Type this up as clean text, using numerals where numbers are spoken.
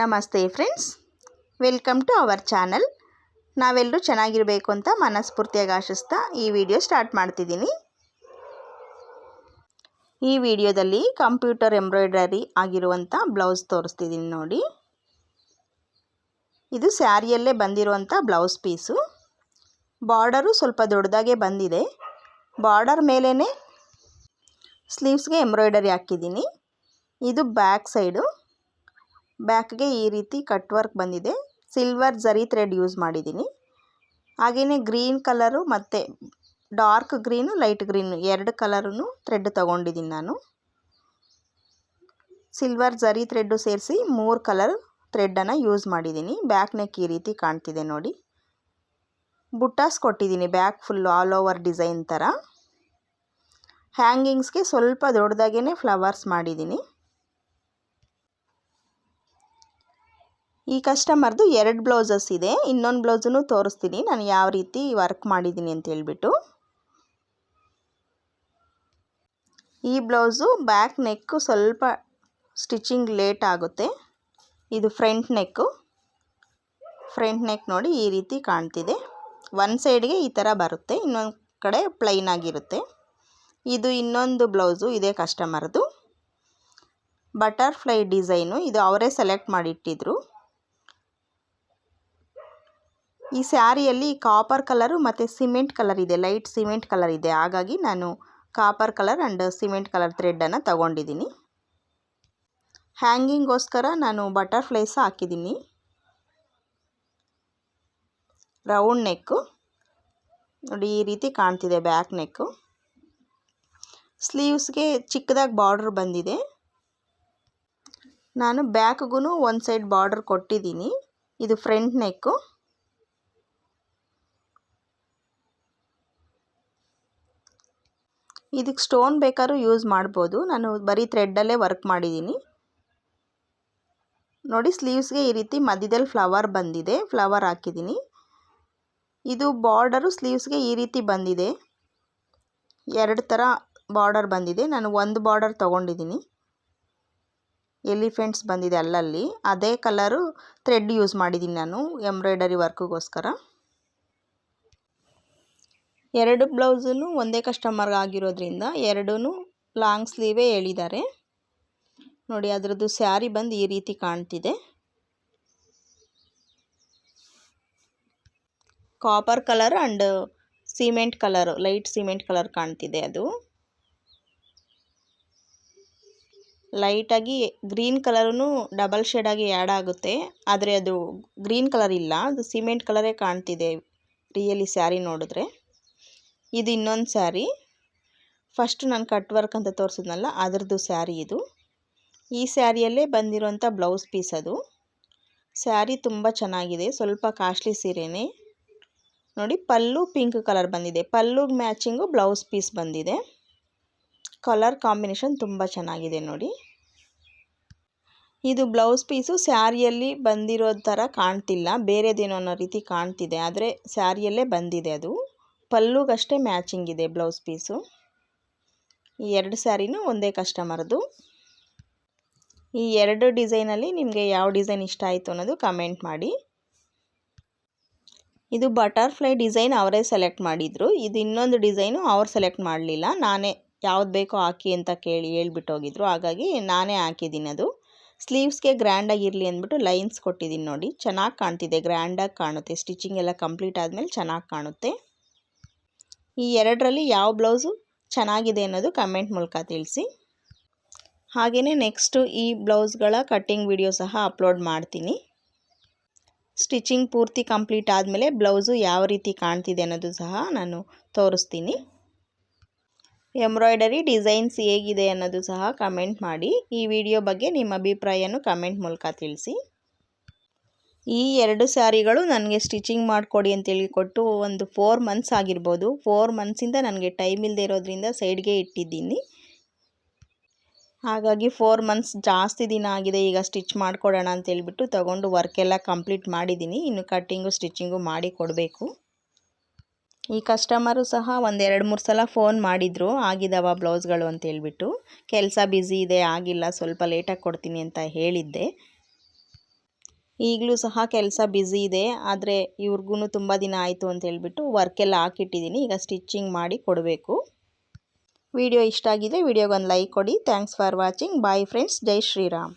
ನಮಸ್ತೆ friends, welcome to our channel. ನಾವೆಲ್ಲರೂ ಚೆನ್ನಾಗಿರಬೇಕು ಅಂತ ಮನಸ್ಫೂರ್ತಿಯಾಗಿ ಆಶಿಸ್ತಾ ಈ ವಿಡಿಯೋ ಸ್ಟಾರ್ಟ್ ಮಾಡ್ತಿದ್ದೀನಿ. ಈ ವಿಡಿಯೋದಲ್ಲಿ ಕಂಪ್ಯೂಟರ್ ಎಂಬ್ರಾಯ್ಡರಿ ಆಗಿರುವಂಥ ಬ್ಲೌಸ್ ತೋರಿಸ್ತಿದ್ದೀನಿ ನೋಡಿ. ಇದು ಸ್ಯಾರಿಯಲ್ಲೇ ಬಂದಿರುವಂಥ ಬ್ಲೌಸ್ ಪೀಸು. ಬಾರ್ಡರು ಸ್ವಲ್ಪ ದೊಡ್ಡದಾಗೆ ಬಂದಿದೆ. ಬಾರ್ಡರ್ ಮೇಲೇ ಸ್ಲೀವ್ಸ್ಗೆ ಎಂಬ್ರಾಯ್ಡರಿ ಹಾಕಿದ್ದೀನಿ. ಇದು ಬ್ಯಾಕ್ ಸೈಡು. ಬ್ಯಾಕ್ಗೆ ಈ ರೀತಿ ಕಟ್ ವರ್ಕ್ ಬಂದಿದೆ. ಸಿಲ್ವರ್ ಜರಿ ಥ್ರೆಡ್ ಯೂಸ್ ಮಾಡಿದ್ದೀನಿ. ಹಾಗೆಯೇ ಗ್ರೀನ್ ಕಲರು ಮತ್ತು ಡಾರ್ಕ್ ಗ್ರೀನು ಲೈಟ್ ಗ್ರೀನು ಎರಡು ಕಲರೂ ಥ್ರೆಡ್ ತೊಗೊಂಡಿದ್ದೀನಿ ನಾನು. ಸಿಲ್ವರ್ ಜರಿ ಥ್ರೆಡ್ಡು ಸೇರಿಸಿ 3 ಕಲರ್ ಥ್ರೆಡ್ಡನ್ನು ಯೂಸ್ ಮಾಡಿದ್ದೀನಿ. ಬ್ಯಾಕ್ ನೆಕ್ ಈ ರೀತಿ ಕಾಣ್ತಿದೆ ನೋಡಿ. ಬುಟ್ಟಾಸ್ ಕೊಟ್ಟಿದ್ದೀನಿ back full all over design ಥರ. ಹ್ಯಾಂಗಿಂಗ್ಸ್ಗೆ ಸ್ವಲ್ಪ ದೊಡ್ಡದಾಗೇ ಫ್ಲವರ್ಸ್ ಮಾಡಿದ್ದೀನಿ. ಈ ಕಸ್ಟಮರ್ದು 2 ಬ್ಲೌಸಸ್ ಇದೆ. ಇನ್ನೊಂದು ಬ್ಲೌಸನ್ನು ತೋರಿಸ್ತೀನಿ ನಾನು ಯಾವ ರೀತಿ ವರ್ಕ್ ಮಾಡಿದ್ದೀನಿ ಅಂತ ಹೇಳ್ಬಿಟ್ಟು. ಈ ಬ್ಲೌಸು ಬ್ಯಾಕ್ ನೆಕ್ಕು ಸ್ವಲ್ಪ ಸ್ಟಿಚಿಂಗ್ ಲೇಟ್ ಆಗುತ್ತೆ. ಇದು ಫ್ರಂಟ್ ನೆಕ್ಕು. ಫ್ರಂಟ್ ನೆಕ್ ನೋಡಿ ಈ ರೀತಿ ಕಾಣ್ತಿದೆ. ಒಂದು ಸೈಡ್ಗೆ ಈ ಥರ ಬರುತ್ತೆ, ಇನ್ನೊಂದು ಕಡೆ ಪ್ಲೈನ್ ಆಗಿರುತ್ತೆ. ಇದು ಇನ್ನೊಂದು ಬ್ಲೌಸು ಇದೇ ಕಸ್ಟಮರ್ದು. Butterfly design. ಇದು ಅವರೇ ಸೆಲೆಕ್ಟ್ ಮಾಡಿಟ್ಟಿದ್ರು. ಈ ಸ್ಯಾರಿಯಲ್ಲಿ ಕಾಪರ್ ಕಲರು ಮತ್ತು ಸಿಮೆಂಟ್ ಕಲರ್ ಇದೆ, ಲೈಟ್ ಸಿಮೆಂಟ್ ಕಲರ್ ಇದೆ. ಹಾಗಾಗಿ ನಾನು copper colour and cement colour ಥ್ರೆಡ್ಡನ್ನು ತಗೊಂಡಿದ್ದೀನಿ. ಹ್ಯಾಂಗಿಂಗೋಸ್ಕರ ನಾನು ಬಟರ್ಫ್ಲೈಸ್ ಹಾಕಿದ್ದೀನಿ. ರೌಂಡ್ ನೆಕ್ಕು ನೋಡಿ ಈ ರೀತಿ ಕಾಣ್ತಿದೆ ಬ್ಯಾಕ್ ನೆಕ್ಕು. ಸ್ಲೀವ್ಸ್ಗೆ ಚಿಕ್ಕದಾಗಿ ಬಾರ್ಡ್ರ್ ಬಂದಿದೆ. ನಾನು ಬ್ಯಾಕ್ಗೂ ಒಂದು ಸೈಡ್ ಬಾರ್ಡರ್ ಕೊಟ್ಟಿದ್ದೀನಿ. ಇದು ಫ್ರಂಟ್ ನೆಕ್ಕು. ಇದಕ್ಕೆ ಸ್ಟೋನ್ ಬೇಕಾದ್ರೂ ಯೂಸ್ ಮಾಡ್ಬೋದು. ನಾನು ಬರೀ ಥ್ರೆಡ್ಡಲ್ಲೇ ವರ್ಕ್ ಮಾಡಿದ್ದೀನಿ ನೋಡಿ. ಸ್ಲೀವ್ಸ್ಗೆ ಈ ರೀತಿ ಮಧ್ಯದಲ್ಲಿ ಫ್ಲವರ್ ಬಂದಿದೆ, ಫ್ಲವರ್ ಹಾಕಿದ್ದೀನಿ. ಇದು ಬಾರ್ಡರು ಸ್ಲೀವ್ಸ್ಗೆ ಈ ರೀತಿ ಬಂದಿದೆ. 2 ಥರ ಬಾರ್ಡರ್ ಬಂದಿದೆ. ನಾನು ಒಂದು ಬಾರ್ಡರ್ ತೊಗೊಂಡಿದ್ದೀನಿ. ಎಲಿಫೆಂಟ್ಸ್ ಬಂದಿದೆ ಅಲ್ಲಲ್ಲಿ. ಅದೇ ಕಲರು ಥ್ರೆಡ್ ಯೂಸ್ ಮಾಡಿದ್ದೀನಿ ನಾನು ಎಂಬ್ರಾಯ್ಡರಿ ವರ್ಕ್ಗೋಸ್ಕರ. 2 ಬ್ಲೌಸನ್ನು ಒಂದೇ ಕಸ್ಟಮರ್ಗೆ ಆಗಿರೋದ್ರಿಂದ 2 ಲಾಂಗ್ ಸ್ಲೀವೇ ಹೇಳಿದ್ದಾರೆ ನೋಡಿ. ಅದರದ್ದು ಸ್ಯಾರಿ ಬಂದು ಈ ರೀತಿ ಕಾಣ್ತಿದೆ. Copper colour and cement colour, light cement colour ಕಾಣ್ತಿದೆ. ಅದು ಲೈಟಾಗಿ ಗ್ರೀನ್ ಕಲರೂ ಡಬಲ್ ಶೇಡಾಗಿ ಆ್ಯಡ್ ಆಗುತ್ತೆ, ಆದರೆ ಅದು ಗ್ರೀನ್ ಕಲರ್ ಇಲ್ಲ, ಅದು ಸಿಮೆಂಟ್ ಕಲರೇ ಕಾಣ್ತಿದೆ ರಿಯಲಿ ಸ್ಯಾರಿ ನೋಡಿದ್ರೆ. ಇದು ಇನ್ನೊಂದು ಸ್ಯಾರಿ. ಫಸ್ಟ್ ನಾನು ಕಟ್ ವರ್ಕ್ ಅಂತ ತೋರಿಸಿದ್ನಲ್ಲ ಅದರದ್ದು ಸ್ಯಾರಿ ಇದು. ಈ ಸ್ಯಾರಿಯಲ್ಲೇ ಬಂದಿರೋಂಥ ಬ್ಲೌಸ್ ಪೀಸ್ ಅದು. ಸ್ಯಾರಿ ತುಂಬ ಚೆನ್ನಾಗಿದೆ, ಸ್ವಲ್ಪ ಕಾಸ್ಟ್ಲಿ ಸೀರೆನೇ ನೋಡಿ. ಪಲ್ಲು ಪಿಂಕ್ ಕಲರ್ ಬಂದಿದೆ. ಪಲ್ಲುಗೆ ಮ್ಯಾಚಿಂಗು ಬ್ಲೌಸ್ ಪೀಸ್ ಬಂದಿದೆ. ಕಲರ್ ಕಾಂಬಿನೇಷನ್ ತುಂಬ ಚೆನ್ನಾಗಿದೆ ನೋಡಿ. ಇದು ಬ್ಲೌಸ್ ಪೀಸು ಸ್ಯಾರಿಯಲ್ಲಿ ಬಂದಿರೋ ಥರ ಕಾಣ್ತಿಲ್ಲ, ಬೇರೆದೇನೋ ಅನ್ನೋ ರೀತಿ ಕಾಣ್ತಿದೆ, ಆದರೆ ಸ್ಯಾರಿಯಲ್ಲೇ ಬಂದಿದೆ ಅದು. ಪಲ್ಲುಗಷ್ಟೇ ಮ್ಯಾಚಿಂಗ್ ಇದೆ ಬ್ಲೌಸ್ ಪೀಸು. ಈ 2 ಸ್ಯಾರಿನೂ ಒಂದೇ ಕಸ್ಟಮರ್ದು. ಈ 2 ಡಿಸೈನಲ್ಲಿ ನಿಮಗೆ ಯಾವ ಡಿಸೈನ್ ಇಷ್ಟ ಆಯಿತು ಅನ್ನೋದು ಕಮೆಂಟ್ ಮಾಡಿ. ಇದು ಬಟರ್ಫ್ಲೈ ಡಿಸೈನ್ ಅವರೇ ಸೆಲೆಕ್ಟ್ ಮಾಡಿದರು. ಇದು ಇನ್ನೊಂದು ಡಿಸೈನು ಅವ್ರು ಸೆಲೆಕ್ಟ್ ಮಾಡಲಿಲ್ಲ, ನಾನೇ ಯಾವ್ದು ಬೇಕೋ ಹಾಕಿ ಅಂತ ಹೇಳ್ಬಿಟ್ಟು ಹೋಗಿದ್ರು. ಹಾಗಾಗಿ ನಾನೇ ಹಾಕಿದ್ದೀನಿ. ಅದು ಸ್ಲೀವ್ಸ್ಗೆ ಗ್ರ್ಯಾಂಡಾಗಿರಲಿ ಅಂದ್ಬಿಟ್ಟು ಲೈನ್ಸ್ ಕೊಟ್ಟಿದ್ದೀನಿ ನೋಡಿ. ಚೆನ್ನಾಗಿ ಕಾಣ್ತಿದೆ, ಗ್ರ್ಯಾಂಡಾಗಿ ಕಾಣುತ್ತೆ. ಸ್ಟಿಚಿಂಗ್ ಎಲ್ಲ ಕಂಪ್ಲೀಟ್ ಆದಮೇಲೆ ಚೆನ್ನಾಗಿ ಕಾಣುತ್ತೆ. ಈ 2ರಲ್ಲಿ ಯಾವ ಬ್ಲೌಸು ಚೆನ್ನಾಗಿದೆ ಅನ್ನೋದು ಕಮೆಂಟ್ ಮೂಲಕ ತಿಳಿಸಿ. ಹಾಗೆಯೇ ನೆಕ್ಸ್ಟು ಈ ಬ್ಲೌಸ್ಗಳ ಕಟ್ಟಿಂಗ್ ವಿಡಿಯೋ ಸಹ ಅಪ್ಲೋಡ್ ಮಾಡ್ತೀನಿ. ಸ್ಟಿಚಿಂಗ್ ಪೂರ್ತಿ ಕಂಪ್ಲೀಟ್ ಆದಮೇಲೆ ಬ್ಲೌಸು ಯಾವ ರೀತಿ ಕಾಣ್ತಿದೆ ಅನ್ನೋದು ಸಹ ನಾನು ತೋರಿಸ್ತೀನಿ. ಎಂಬ್ರಾಯ್ಡರಿ ಡಿಸೈನ್ಸ್ ಹೇಗಿದೆ ಅನ್ನೋದು ಸಹ ಕಮೆಂಟ್ ಮಾಡಿ. ಈ ವಿಡಿಯೋ ಬಗ್ಗೆ ನಿಮ್ಮ ಅಭಿಪ್ರಾಯನೂ ಕಮೆಂಟ್ ಮೂಲಕ ತಿಳಿಸಿ. ಈ 2 ಸ್ಯಾರಿಗಳು ನನಗೆ ಸ್ಟಿಚಿಂಗ್ ಮಾಡಿಕೊಡಿ ಅಂತೇಳಿ ಕೊಟ್ಟು ಒಂದು 4 ಮಂತ್ಸ್ ಆಗಿರ್ಬೋದು. 4 ಮಂತ್ಸಿಂದ ನನಗೆ ಟೈಮ್ ಇಲ್ಲದೆ ಇರೋದ್ರಿಂದ ಸೈಡ್ಗೆ ಇಟ್ಟಿದ್ದೀನಿ. ಹಾಗಾಗಿ 4 ಮಂತ್ಸ್ ಜಾಸ್ತಿ ದಿನ ಆಗಿದೆ. ಈಗ ಸ್ಟಿಚ್ ಮಾಡಿಕೊಡೋಣ ಅಂತೇಳ್ಬಿಟ್ಟು ತೊಗೊಂಡು ವರ್ಕೆಲ್ಲ ಕಂಪ್ಲೀಟ್ ಮಾಡಿದ್ದೀನಿ. ಇನ್ನು ಕಟ್ಟಿಂಗು ಸ್ಟಿಚಿಂಗು ಮಾಡಿ ಕೊಡಬೇಕು. ಈ ಕಸ್ಟಮರು ಸಹ ಒಂದು 2-3 ಸಲ ಫೋನ್ ಮಾಡಿದರು, ಆಗಿದ್ದಾವ ಬ್ಲೌಸ್ಗಳು ಅಂತೇಳ್ಬಿಟ್ಟು. ಕೆಲಸ ಬ್ಯುಸಿ ಇದೆ, ಆಗಿಲ್ಲ, ಸ್ವಲ್ಪ ಲೇಟಾಗಿ ಕೊಡ್ತೀನಿ ಅಂತ ಹೇಳಿದ್ದೆ. ಈಗಲೂ ಸಹ ಕೆಲಸ ಬ್ಯುಸಿ ಇದೆ. ಆದರೆ ಇವ್ರಿಗೂ ತುಂಬ ದಿನ ಆಯಿತು ಅಂತ ಹೇಳ್ಬಿಟ್ಟು ವರ್ಕೆಲ್ಲ ಹಾಕಿಟ್ಟಿದ್ದೀನಿ. ಈಗ ಸ್ಟಿಚ್ಚಿಂಗ್ ಮಾಡಿ ಕೊಡಬೇಕು. ವಿಡಿಯೋ ಇಷ್ಟ ಆಗಿದ್ರೆ ವಿಡಿಯೋಗೊಂದು ಲೈಕ್ ಕೊಡಿ. Thanks for watching. Bye friends. Jai Shriram.